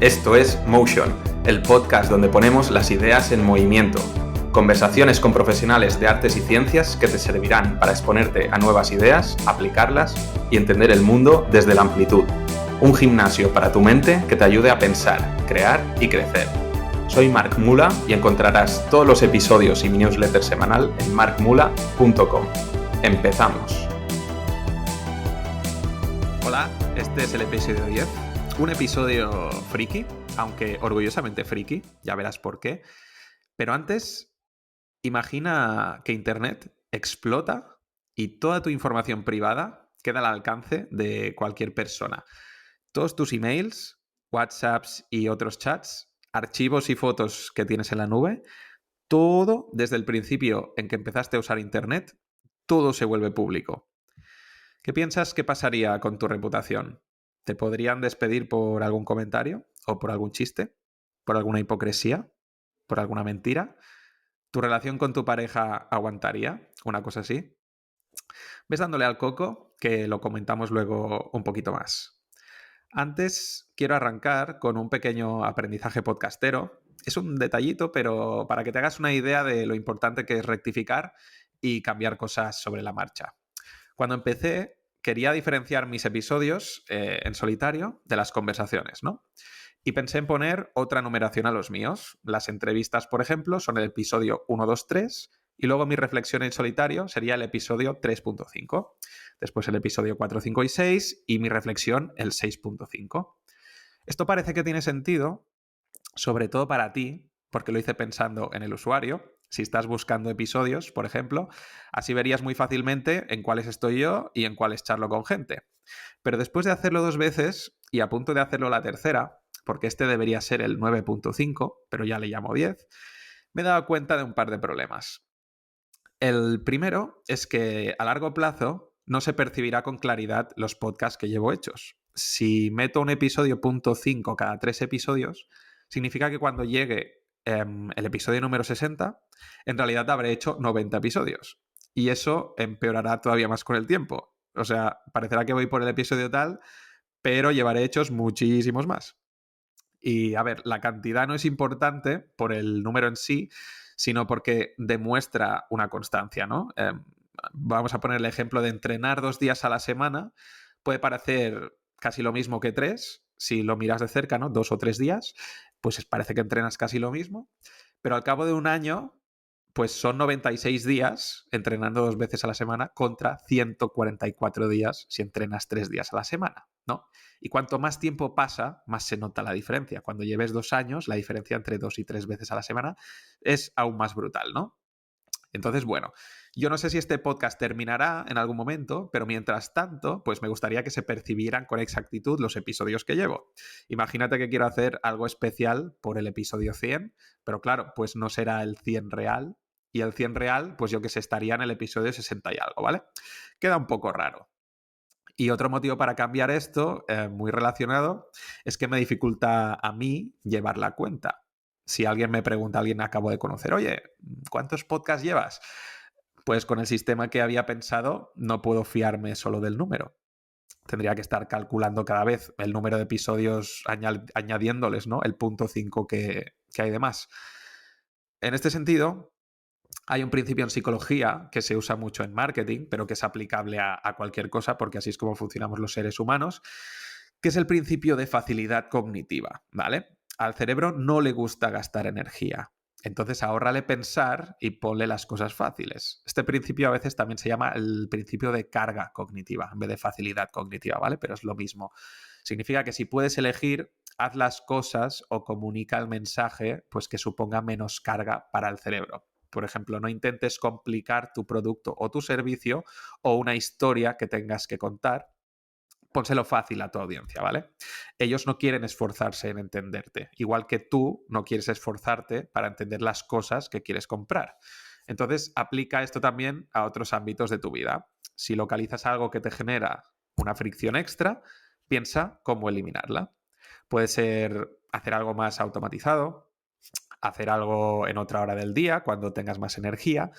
Esto es Motion, el podcast donde ponemos las ideas en movimiento. Conversaciones con profesionales de artes y ciencias que te servirán para exponerte a nuevas ideas, aplicarlas y entender el mundo desde la amplitud. Un gimnasio para tu mente que te ayude a pensar, crear y crecer. Soy Marc Mula y encontrarás todos los episodios y mi newsletter semanal en marcmula.com. ¡Empezamos! Hola, este es el episodio 10. Un episodio friki, aunque orgullosamente friki, ya verás por qué. Pero antes, imagina que Internet explota y toda tu información privada queda al alcance de cualquier persona. Todos tus emails, WhatsApps y otros chats, archivos y fotos que tienes en la nube, todo desde el principio en que empezaste a usar Internet, todo se vuelve público. ¿Qué piensas que pasaría con tu reputación? ¿Te podrían despedir por algún comentario? ¿O por algún chiste? ¿Por alguna hipocresía? ¿Por alguna mentira? ¿Tu relación con tu pareja aguantaría una cosa así? Ves dándole al coco, que lo comentamos luego un poquito más. Antes quiero arrancar con un pequeño aprendizaje podcastero. Es un detallito, pero para que te hagas una idea de lo importante que es rectificar y cambiar cosas sobre la marcha. Cuando empecé, quería diferenciar mis episodios en solitario de las conversaciones, ¿no? Y pensé en poner otra numeración a los míos. Las entrevistas, por ejemplo, son el episodio 1, 2, 3 y luego mi reflexión en solitario sería el episodio 3.5. Después el episodio 4, 5 y 6 y mi reflexión el 6.5. Esto parece que tiene sentido, sobre todo para ti, porque lo hice pensando en el usuario. Si estás buscando episodios, por ejemplo, así verías muy fácilmente en cuáles estoy yo y en cuáles charlo con gente. Pero después de hacerlo 2 veces y a punto de hacerlo la tercera, porque este debería ser el 9.5, pero ya le llamo 10, me he dado cuenta de un par de problemas. El primero es que a largo plazo no se percibirá con claridad los podcasts que llevo hechos. Si meto un episodio .5 cada 3 episodios, significa que cuando llegue el episodio número 60, en realidad habré hecho 90 episodios. Y eso empeorará todavía más con el tiempo. O sea, parecerá que voy por el episodio tal, pero llevaré hechos muchísimos más. Y a ver, la cantidad no es importante por el número en sí, sino porque demuestra una constancia, ¿no? Vamos a poner el ejemplo de entrenar 2 días a la semana. Puede parecer casi lo mismo que 3, si lo miras de cerca, ¿no? 2 o 3 días, pues parece que entrenas casi lo mismo. Pero al cabo de un año, pues son 96 días entrenando 2 veces a la semana contra 144 días si entrenas 3 días a la semana, ¿no? Y cuanto más tiempo pasa, más se nota la diferencia. Cuando lleves 2 años, la diferencia entre 2 y 3 veces a la semana es aún más brutal, ¿no? Entonces, bueno, yo no sé si este podcast terminará en algún momento, pero mientras tanto, pues me gustaría que se percibieran con exactitud los episodios que llevo. Imagínate que quiero hacer algo especial por el episodio 100, pero claro, pues no será el 100 real, y el 100 real, pues yo que sé, estaría en el episodio 60 y algo, ¿vale? Queda un poco raro. Y otro motivo para cambiar esto, muy relacionado, es que me dificulta a mí llevar la cuenta. Si alguien me pregunta, alguien acabo de conocer, oye, ¿cuántos podcasts llevas? Pues con el sistema que había pensado no puedo fiarme solo del número. Tendría que estar calculando cada vez el número de episodios añadiéndoles, ¿no? El punto 5 que hay de más. En este sentido, hay un principio en psicología que se usa mucho en marketing, pero que es aplicable a cualquier cosa, porque así es como funcionamos los seres humanos, que es el principio de facilidad cognitiva, ¿vale? Al cerebro no le gusta gastar energía. Entonces, ahórrale pensar y ponle las cosas fáciles. Este principio a veces también se llama el principio de carga cognitiva, en vez de facilidad cognitiva, ¿vale? Pero es lo mismo. Significa que si puedes elegir, haz las cosas o comunica el mensaje, pues que suponga menos carga para el cerebro. Por ejemplo, no intentes complicar tu producto o tu servicio o una historia que tengas que contar. Pónselo fácil a tu audiencia, ¿vale? Ellos no quieren esforzarse en entenderte, igual que tú no quieres esforzarte para entender las cosas que quieres comprar. Entonces, aplica esto también a otros ámbitos de tu vida. Si localizas algo que te genera una fricción extra, piensa cómo eliminarla. Puede ser hacer algo más automatizado, hacer algo en otra hora del día, cuando tengas más energía,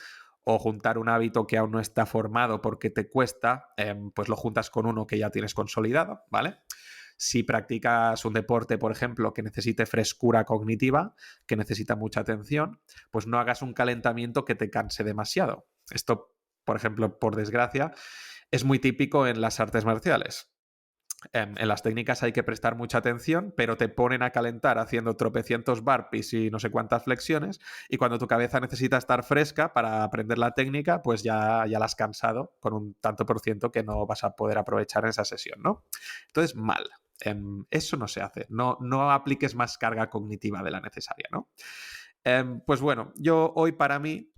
o juntar un hábito que aún no está formado porque te cuesta, pues lo juntas con uno que ya tienes consolidado, ¿vale? Si practicas un deporte, por ejemplo, que necesite frescura cognitiva, que necesita mucha atención, pues no hagas un calentamiento que te canse demasiado. Esto, por ejemplo, por desgracia, es muy típico en las artes marciales. En las técnicas hay que prestar mucha atención, pero te ponen a calentar haciendo tropecientos burpees y no sé cuántas flexiones, y cuando tu cabeza necesita estar fresca para aprender la técnica, pues ya la has cansado con un tanto por ciento que no vas a poder aprovechar en esa sesión, ¿no? Entonces, mal. Eso no se hace. No apliques más carga cognitiva de la necesaria, ¿no? Pues bueno, yo hoy para mí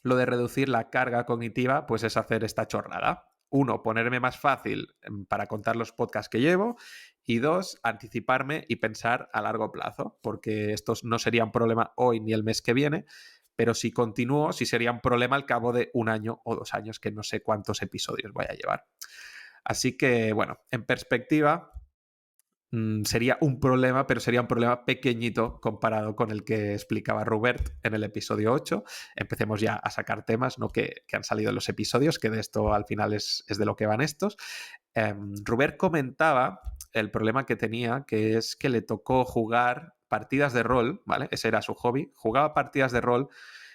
lo de reducir la carga cognitiva, pues es hacer esta chorrada. Uno, ponerme más fácil para contar los podcasts que llevo. Y dos, anticiparme y pensar a largo plazo, porque esto no sería un problema hoy ni el mes que viene, pero si continúo, sí sería un problema al cabo de 1 año o 2 años, que no sé cuántos episodios voy a llevar. Así que, bueno, en perspectiva, sería un problema, pero sería un problema pequeñito comparado con el que explicaba Robert en el episodio 8. Empecemos ya a sacar temas, ¿no? que han salido en los episodios, que de esto al final es de lo que van estos. Robert comentaba el problema que tenía, que es que le tocó jugar partidas de rol, ¿vale? Ese era su hobby. Jugaba partidas de rol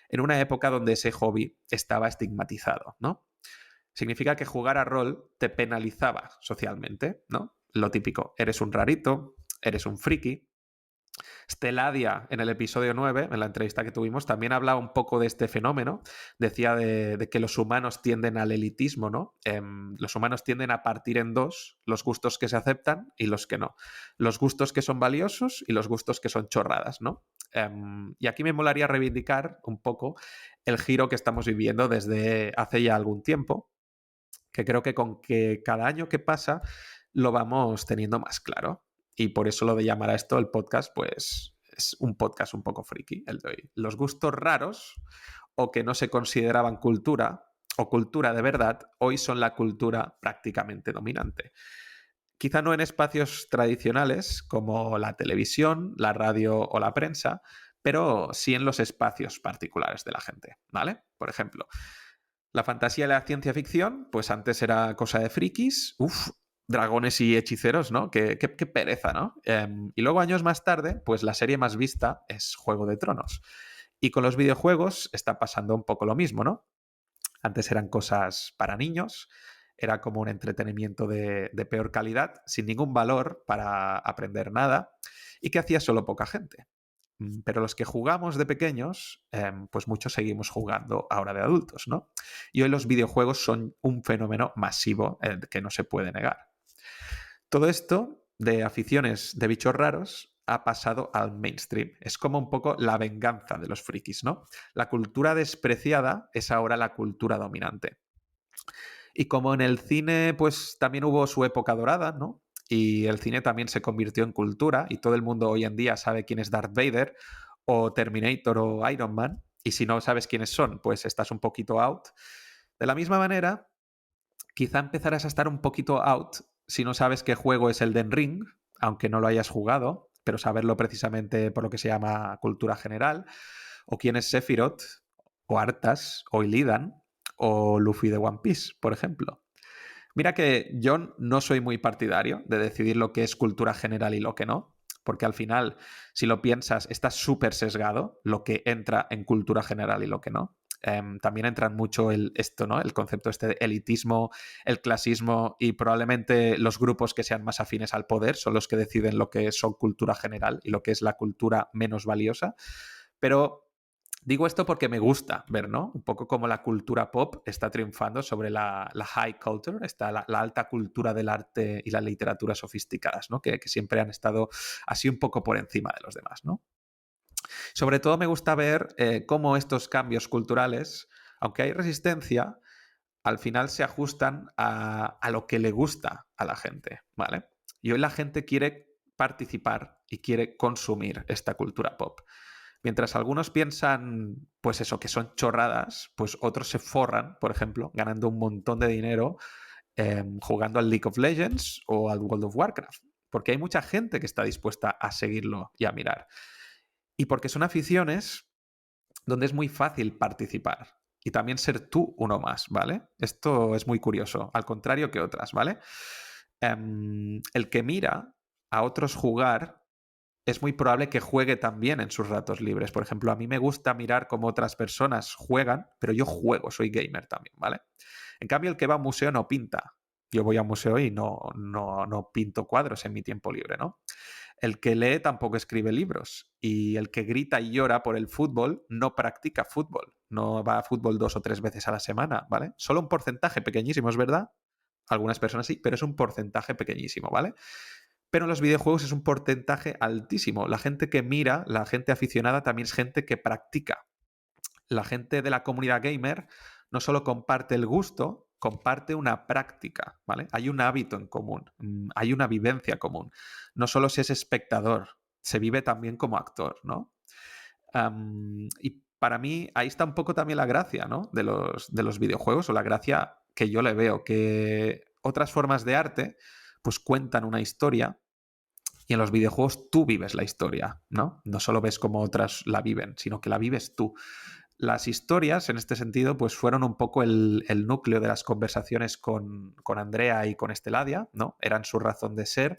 en una época donde ese hobby estaba estigmatizado, ¿no? Significa que jugar a rol te penalizaba socialmente, ¿no? Lo típico, eres un rarito, eres un friki. Steladia, en el episodio 9, en la entrevista que tuvimos, también hablaba un poco de este fenómeno. Decía de que los humanos tienden al elitismo, ¿no? Los humanos tienden a partir en dos los gustos que se aceptan y los que no. Los gustos que son valiosos y los gustos que son chorradas, ¿no? Y aquí me molaría reivindicar un poco el giro que estamos viviendo desde hace ya algún tiempo, que creo que con que cada año que pasa lo vamos teniendo más claro. Y por eso lo de llamar a esto el podcast, pues es un podcast un poco friki, el de hoy. Los gustos raros o que no se consideraban cultura o cultura de verdad, hoy son la cultura prácticamente dominante. Quizá no en espacios tradicionales como la televisión, la radio o la prensa, pero sí en los espacios particulares de la gente, ¿vale? Por ejemplo, la fantasía y la ciencia ficción, pues antes era cosa de frikis, dragones y hechiceros, ¿no? Qué pereza, ¿no? Y luego años más tarde, pues la serie más vista es Juego de Tronos. Y con los videojuegos está pasando un poco lo mismo, ¿no? Antes eran cosas para niños, era como un entretenimiento de peor calidad, sin ningún valor para aprender nada, y que hacía solo poca gente. Pero los que jugamos de pequeños, pues muchos seguimos jugando ahora de adultos, ¿no? Y hoy los videojuegos son un fenómeno masivo que no se puede negar. Todo esto de aficiones de bichos raros ha pasado al mainstream. Es como un poco la venganza de los frikis, ¿no? La cultura despreciada es ahora la cultura dominante. Y como en el cine, pues también hubo su época dorada, ¿no? Y el cine también se convirtió en cultura y todo el mundo hoy en día sabe quién es Darth Vader o Terminator o Iron Man. Y si no sabes quiénes son, pues estás un poquito out. De la misma manera, quizá empezarás a estar un poquito out si no sabes qué juego es Elden Ring, aunque no lo hayas jugado, pero saberlo precisamente por lo que se llama cultura general, o quién es Sephiroth, o Arthas, o Illidan, o Luffy de One Piece, por ejemplo. Mira que yo no soy muy partidario de decidir lo que es cultura general y lo que no, porque al final, si lo piensas, está súper sesgado lo que entra en cultura general y lo que no. También entran mucho esto, ¿no? El concepto este de elitismo, el clasismo y probablemente los grupos que sean más afines al poder son los que deciden lo que son cultura general y lo que es la cultura menos valiosa. Pero digo esto porque me gusta ver, ¿no? Un poco como la cultura pop está triunfando sobre la high culture, está la alta cultura del arte y la literatura sofisticadas, ¿no? Que siempre han estado así un poco por encima de los demás, ¿no? Sobre todo me gusta ver cómo estos cambios culturales, aunque hay resistencia, al final se ajustan a lo que le gusta a la gente, ¿vale? Y hoy la gente quiere participar y quiere consumir esta cultura pop. Mientras algunos piensan, pues eso, que son chorradas, pues otros se forran, por ejemplo, ganando un montón de dinero jugando al League of Legends o al World of Warcraft. Porque hay mucha gente que está dispuesta a seguirlo y a mirar. Y porque son aficiones donde es muy fácil participar y también ser tú uno más, ¿vale? Esto es muy curioso, al contrario que otras, ¿vale? El que mira a otros jugar, es muy probable que juegue también en sus ratos libres. Por ejemplo, a mí me gusta mirar cómo otras personas juegan, pero yo juego, soy gamer también, ¿vale? En cambio, el que va a un museo no pinta. Yo voy a un museo y no pinto cuadros en mi tiempo libre, ¿no? El que lee tampoco escribe libros. Y el que grita y llora por el fútbol no practica fútbol. No va a fútbol 2 o 3 veces a la semana, ¿vale? Solo un porcentaje pequeñísimo, es verdad. Algunas personas sí, pero es un porcentaje pequeñísimo, ¿vale? Pero en los videojuegos es un porcentaje altísimo. La gente que mira, la gente aficionada, también es gente que practica. La gente de la comunidad gamer no solo comparte el gusto, comparte una práctica, ¿vale? Hay un hábito en común, hay una vivencia común. No solo se es espectador, se vive también como actor, ¿no? Y para mí ahí está un poco también la gracia, ¿no? De los videojuegos, o la gracia que yo le veo, que otras formas de arte pues cuentan una historia y en los videojuegos tú vives la historia, ¿no? No solo ves cómo otras la viven, sino que la vives tú. Las historias, en este sentido, pues fueron un poco el núcleo de las conversaciones con Andrea y con Esteladia, ¿no? Eran su razón de ser,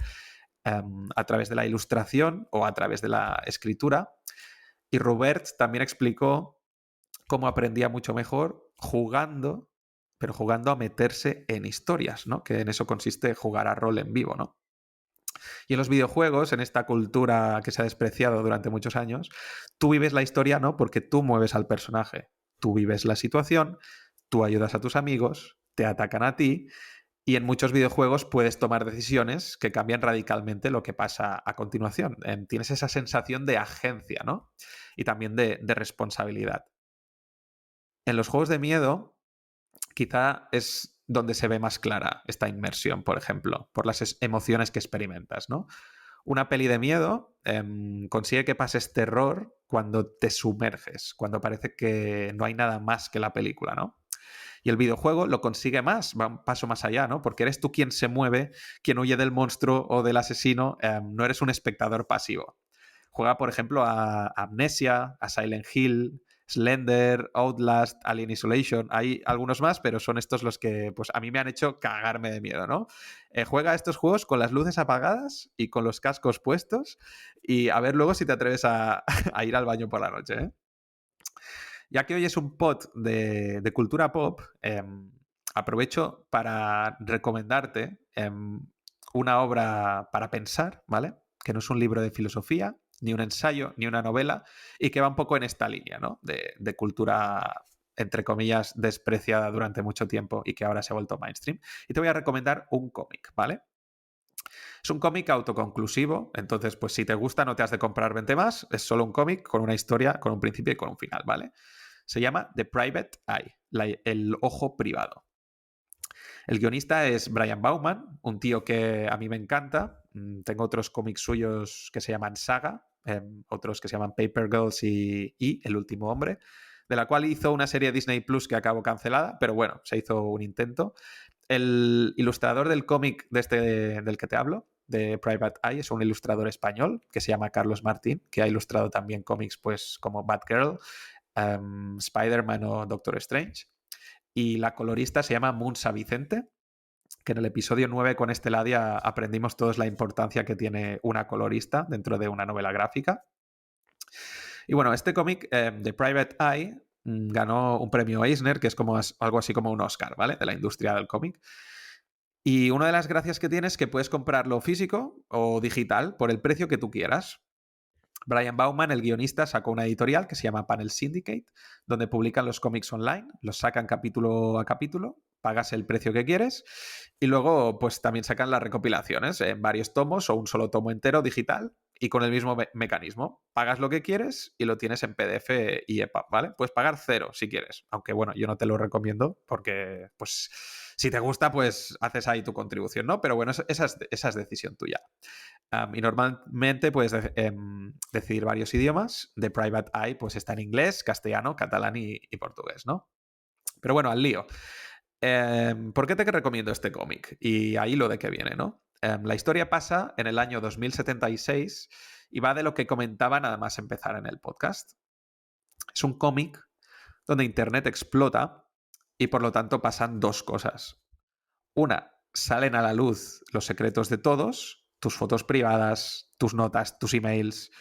a través de la ilustración o a través de la escritura. Y Robert también explicó cómo aprendía mucho mejor jugando, pero jugando a meterse en historias, ¿no? Que en eso consiste jugar a rol en vivo, ¿no? Y en los videojuegos, en esta cultura que se ha despreciado durante muchos años, tú vives la historia, ¿no? Porque tú mueves al personaje. Tú vives la situación, tú ayudas a tus amigos, te atacan a ti, y en muchos videojuegos puedes tomar decisiones que cambian radicalmente lo que pasa a continuación. Tienes esa sensación de agencia, ¿no? Y también de responsabilidad. En los juegos de miedo, quizá es donde se ve más clara esta inmersión, por ejemplo, por las emociones que experimentas, ¿no? Una peli de miedo consigue que pases terror cuando te sumerges, cuando parece que no hay nada más que la película, ¿no? Y el videojuego lo consigue más, va un paso más allá, ¿no? Porque eres tú quien se mueve, quien huye del monstruo o del asesino, no eres un espectador pasivo. Juega, por ejemplo, a Amnesia, a Silent Hill, Slender, Outlast, Alien Isolation. Hay algunos más, pero son estos los que pues, a mí me han hecho cagarme de miedo, ¿no? Juega a estos juegos con las luces apagadas y con los cascos puestos y a ver luego si te atreves a ir al baño por la noche, ¿eh? Ya que hoy es un pod de cultura pop, aprovecho para recomendarte una obra para pensar, ¿vale? Que no es un libro de filosofía, ni un ensayo, ni una novela, y que va un poco en esta línea, ¿no? De cultura, entre comillas, despreciada durante mucho tiempo y que ahora se ha vuelto mainstream. Y te voy a recomendar un cómic, ¿vale? Es un cómic autoconclusivo, entonces, pues si te gusta, no te has de comprar 20 más, es solo un cómic con una historia, con un principio y con un final, ¿vale? Se llama The Private Eye, el ojo privado. El guionista es Brian Bauman, un tío que a mí me encanta. Tengo otros cómics suyos que se llaman Saga, otros que se llaman Paper Girls y El último hombre, de la cual hizo una serie Disney Plus que acabó cancelada, pero bueno, se hizo un intento. El ilustrador del cómic del que te hablo, de Private Eye, es un ilustrador español que se llama Carlos Martín, que ha ilustrado también cómics pues, como Batgirl, Spider-Man o Doctor Strange. Y la colorista se llama Munsa Vicente, que en el episodio 9 con Esteladia aprendimos todos la importancia que tiene una colorista dentro de una novela gráfica. Y bueno, este cómic de Private Eye ganó un premio Eisner, que es como algo así como un Oscar, ¿vale? De la industria del cómic. Y una de las gracias que tiene es que puedes comprarlo físico o digital por el precio que tú quieras. Brian Bauman, el guionista, sacó una editorial que se llama Panel Syndicate, donde publican los cómics online, los sacan capítulo a capítulo, pagas el precio que quieres y luego pues también sacan las recopilaciones en varios tomos o un solo tomo entero digital y con el mismo mecanismo. Pagas lo que quieres y lo tienes en PDF y EPUB, ¿vale? Puedes pagar 0 si quieres, aunque bueno, yo no te lo recomiendo porque pues si te gusta pues haces ahí tu contribución, ¿no? Pero bueno, esa es decisión tuya. Y normalmente puedes decidir varios idiomas. The Private Eye pues está en inglés, castellano, catalán y portugués, ¿no? Pero bueno, al lío. ¿Por qué te recomiendo este cómic? Y ahí lo de que viene, ¿no? La historia pasa en el año 2076 y va de lo que comentaba nada más empezar en el podcast. Es un cómic donde Internet explota y por lo tanto pasan dos cosas. Una, salen a la luz los secretos de todos tus fotos privadas, tus notas, tus emails,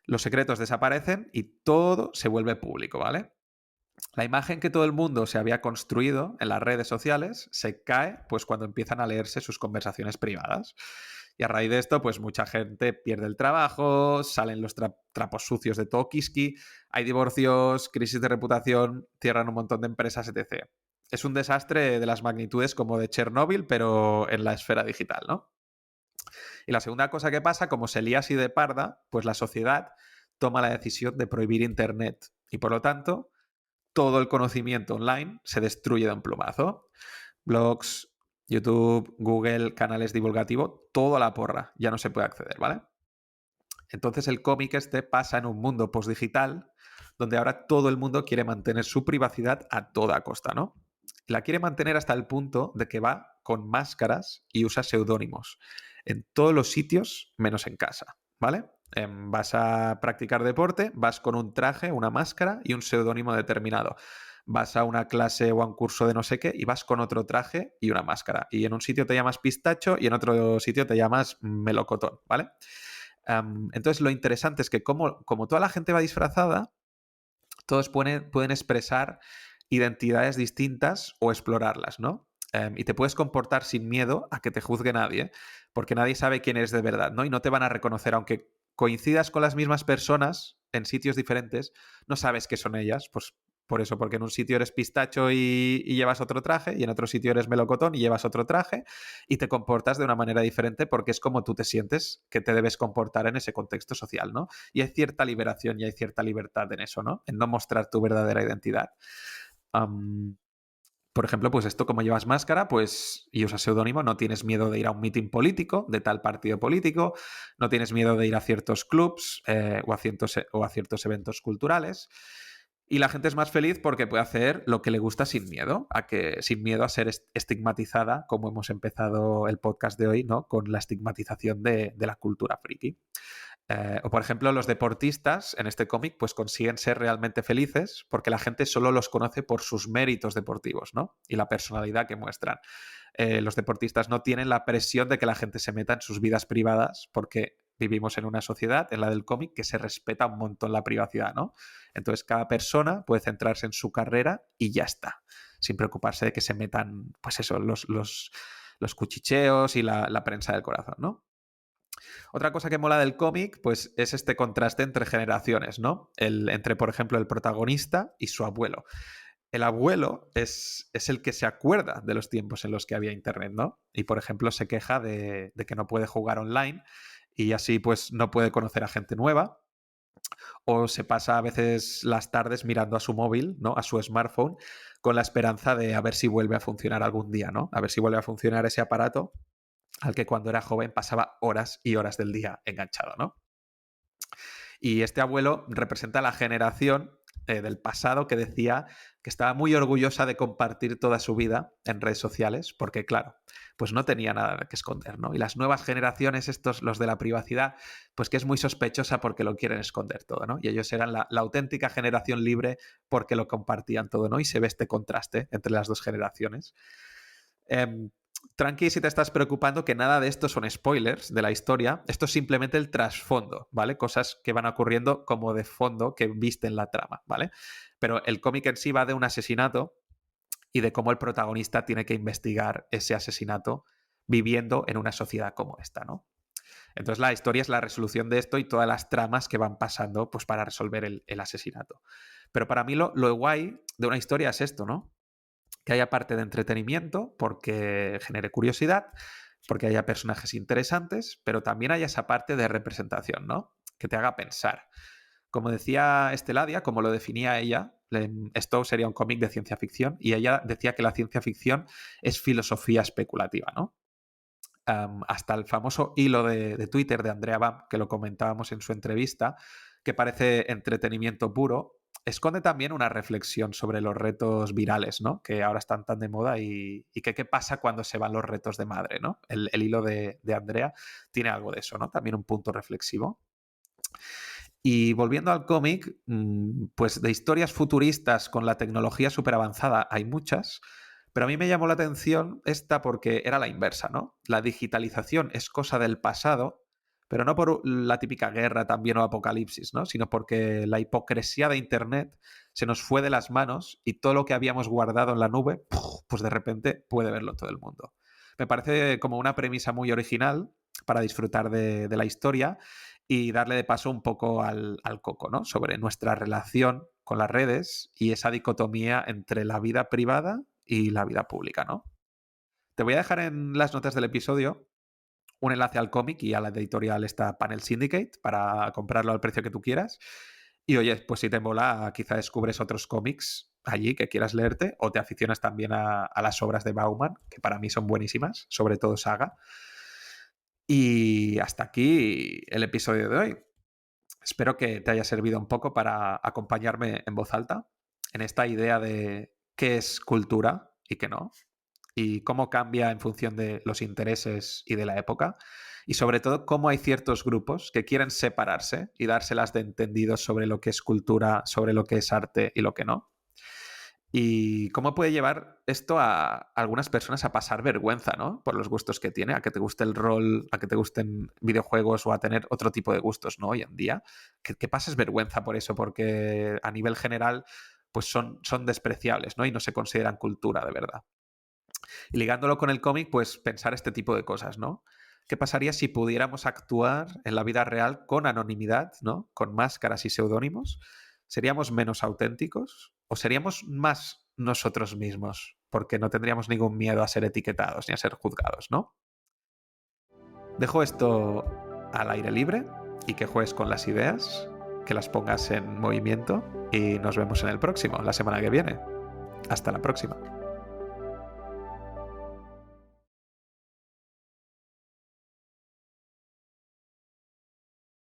los secretos desaparecen y todo se vuelve público, ¿vale? La imagen que todo el mundo se había construido en las redes sociales se cae pues cuando empiezan a leerse sus conversaciones privadas. Y a raíz de esto, pues mucha gente pierde el trabajo, salen los trapos sucios de todo Kiski, hay divorcios, crisis de reputación, cierran un montón de empresas, etc. Es un desastre de las magnitudes como de Chernóbil, pero en la esfera digital, ¿no? Y la segunda cosa que pasa, como se lía así de parda, pues la sociedad toma la decisión de prohibir Internet. Y por lo tanto, todo el conocimiento online se destruye de un plumazo. Blogs, YouTube, Google, canales divulgativos, todo a la porra. Ya no se puede acceder, ¿vale? Entonces el cómic este pasa en un mundo postdigital donde ahora todo el mundo quiere mantener su privacidad a toda costa, ¿no? La quiere mantener hasta el punto de que va con máscaras y usa seudónimos en todos los sitios menos en casa, ¿vale? Vas a practicar deporte, vas con un traje, una máscara y un seudónimo determinado. Vas a una clase o a un curso de no sé qué y vas con otro traje y una máscara. Y en un sitio te llamas pistacho y en otro sitio te llamas melocotón, ¿vale? Entonces lo interesante es que como toda la gente va disfrazada, todos pueden expresar identidades distintas o explorarlas, ¿no? Y te puedes comportar sin miedo a que te juzgue nadie, porque nadie sabe quién eres de verdad, ¿no? Y no te van a reconocer, aunque coincidas con las mismas personas en sitios diferentes, no sabes qué son ellas, pues por eso, porque en un sitio eres pistacho y llevas otro traje, y en otro sitio eres melocotón y llevas otro traje, y te comportas de una manera diferente porque es como tú te sientes que te debes comportar en ese contexto social, ¿no? Y hay cierta liberación y hay cierta libertad en eso, ¿no? En no mostrar tu verdadera identidad. Um, por ejemplo, pues esto, como llevas máscara, pues y usas seudónimo, no tienes miedo de ir a un mitin político de tal partido político, no tienes miedo de ir a ciertos clubs o a ciertos eventos culturales. Y la gente es más feliz porque puede hacer lo que le gusta sin miedo a ser estigmatizada, como hemos empezado el podcast de hoy, ¿no? Con la estigmatización de la cultura friki. O por ejemplo, los deportistas en este cómic pues consiguen ser realmente felices porque la gente solo los conoce por sus méritos deportivos, ¿no? Y la personalidad que muestran. Los deportistas no tienen la presión de que la gente se meta en sus vidas privadas porque vivimos en una sociedad, en la del cómic, que se respeta un montón la privacidad, ¿no? Entonces cada persona puede centrarse en su carrera y ya está, sin preocuparse de que se metan, pues eso, los cuchicheos y la prensa del corazón, ¿no? Otra cosa que mola del cómic, pues es este contraste entre generaciones, ¿no? Entre, por ejemplo, el protagonista y su abuelo. El abuelo es el que se acuerda de los tiempos en los que había internet, ¿no? Y, por ejemplo, se queja de que no puede jugar online y así pues no puede conocer a gente nueva. O se pasa a veces las tardes mirando a su móvil, ¿no? A su smartphone, con la esperanza de a ver si vuelve a funcionar algún día, ¿no? A ver si vuelve a funcionar ese aparato al que cuando era joven pasaba horas y horas del día enganchado, ¿no? Y este abuelo representa la generación del pasado que decía que estaba muy orgullosa de compartir toda su vida en redes sociales, porque claro, pues no tenía nada que esconder, ¿no? Y las nuevas generaciones, estos, los de la privacidad, pues que es muy sospechosa porque lo quieren esconder todo, ¿no? Y ellos eran la auténtica generación libre porque lo compartían todo, ¿no? Y se ve este contraste entre las dos generaciones. Eh, Tranqui si te estás preocupando que nada de esto son spoilers de la historia, esto es simplemente el trasfondo, ¿vale? Cosas que van ocurriendo como de fondo que viste en la trama, ¿vale? Pero el cómic en sí va de un asesinato y de cómo el protagonista tiene que investigar ese asesinato viviendo en una sociedad como esta, ¿no? Entonces la historia es la resolución de esto y todas las tramas que van pasando pues, para resolver el asesinato. Pero para mí lo guay de una historia es esto, ¿no? Que haya parte de entretenimiento porque genere curiosidad, porque haya personajes interesantes, pero también haya esa parte de representación, ¿no? Que te haga pensar. Como decía Esteladia, como lo definía ella, esto sería un cómic de ciencia ficción y ella decía que la ciencia ficción es filosofía especulativa, ¿no? Hasta el famoso hilo de Twitter de Andrea Bam, que lo comentábamos en su entrevista, que parece entretenimiento puro, esconde también una reflexión sobre los retos virales, ¿no? Que ahora están tan de moda y que qué pasa cuando se van los retos de madre, ¿no? El hilo de Andrea tiene algo de eso, ¿no? También un punto reflexivo. Y volviendo al cómic, pues de historias futuristas con la tecnología súper avanzada hay muchas, Pero a mí me llamó la atención esta porque era la inversa, ¿no? La digitalización es cosa del pasado, pero no por la típica guerra también o apocalipsis, ¿no? Sino porque la hipocresía de Internet se nos fue de las manos y todo lo que habíamos guardado en la nube, pues de repente puede verlo todo el mundo. Me parece como una premisa muy original para disfrutar de la historia y darle de paso un poco al coco, ¿no? Sobre nuestra relación con las redes y esa dicotomía entre la vida privada y la vida pública, ¿no? Te voy a dejar en las notas del episodio un enlace al cómic y a la editorial esta Panel Syndicate para comprarlo al precio que tú quieras. Y oye, pues si te mola, quizá descubres otros cómics allí que quieras leerte o te aficionas también a las obras de Bauman, que para mí son buenísimas, sobre todo Saga. Y hasta aquí el episodio de hoy. Espero que te haya servido un poco para acompañarme en voz alta en esta idea de qué es cultura y qué no, y cómo cambia en función de los intereses y de la época, y sobre todo cómo hay ciertos grupos que quieren separarse y dárselas de entendidos sobre lo que es cultura, sobre lo que es arte y lo que no. Y cómo puede llevar esto a algunas personas a pasar vergüenza, ¿no? Por los gustos que tiene, a que te guste el rol, a que te gusten videojuegos o a tener otro tipo de gustos, ¿no? Hoy en día. Que pases vergüenza por eso, porque a nivel general, pues son despreciables, ¿no? Y no se consideran cultura de verdad. Y ligándolo con el cómic, pues pensar este tipo de cosas, ¿no? ¿Qué pasaría si pudiéramos actuar en la vida real con anonimidad, ¿no? Con máscaras y seudónimos? ¿Seríamos menos auténticos? ¿O seríamos más nosotros mismos? Porque no tendríamos ningún miedo a ser etiquetados ni a ser juzgados, ¿no? Dejo esto al aire libre y que juegues con las ideas, que las pongas en movimiento y nos vemos en el próximo, la semana que viene. Hasta la próxima.